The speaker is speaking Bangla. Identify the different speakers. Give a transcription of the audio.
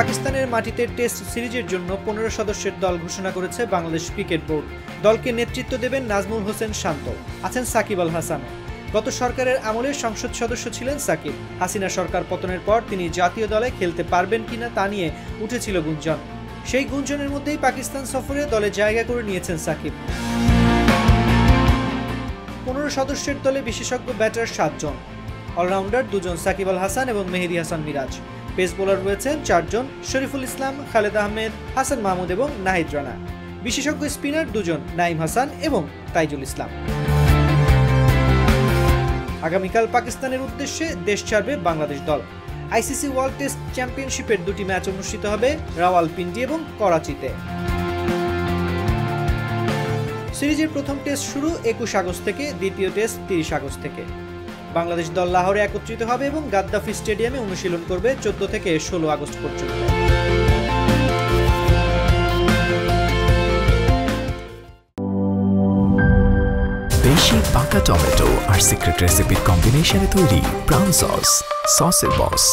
Speaker 1: পাকিস্তানের মাটিতে টেস্ট সিরিজের জন্য 15 সদস্যের দল ঘোষণা করেছে বাংলাদেশ ক্রিকেট বোর্ড। দলকে নেতৃত্ব দেবেন নাজমুল হোসেন শান্ত, আছেন সাকিব আল হাসান। গত সরকারের আমলে সংসদ সদস্য ছিলেন সাকিব। হাসিনা সরকার পতনের পর তিনি জাতীয় দলে খেলতে পারবেন কিনা তা নিয়ে উঠেছিল গুঞ্জন। সেই গুঞ্জনের মধ্যেই পাকিস্তান সফরে দলে জায়গা করে নিয়েছেন সাকিব। 15 সদস্যের দলে বিশেষজ্ঞ ব্যাটার 7 জন, অলরাউন্ডার 2 জন সাকিব আল হাসান এবং মেহেদী হাসান মিরাজ। পেস বোলার রয়েছেন 4 জন, শরীফুল ইসলাম, খালেদ আহমেদ, হাসান মাহমুদ এবং নাহিদ রানা। বিশেষজ্ঞ স্পিনার 2 জন, নাইম হাসান এবং তাইজুল ইসলাম। আগামীকাল পাকিস্তানের উদ্দেশ্যে দেশ ছাড়বে বাংলাদেশ দল। আইসিসি ওয়ার্ল্ড টেস্ট চ্যাম্পিয়নশিপের 2টি ম্যাচ অনুষ্ঠিত হবে রাওয়ালপিন্ডি এবং করাচিতে। সিরিজের প্রথম টেস্ট শুরু 21 আগস্ট থেকে, দ্বিতীয় টেস্ট 30 আগস্ট থেকে। বাংলাদেশ দল লাহোরে একত্রিত হবে এবং গাদ্দাফি স্টেডিয়ামে অনুশীলন করবে 14 থেকে 16 আগস্ট পর্যন্ত।
Speaker 2: দেশি পাকা টমেটো আর সিক্রেট রেসিপির কম্বিনেশনে তৈরি ব্রাউন সসের বস।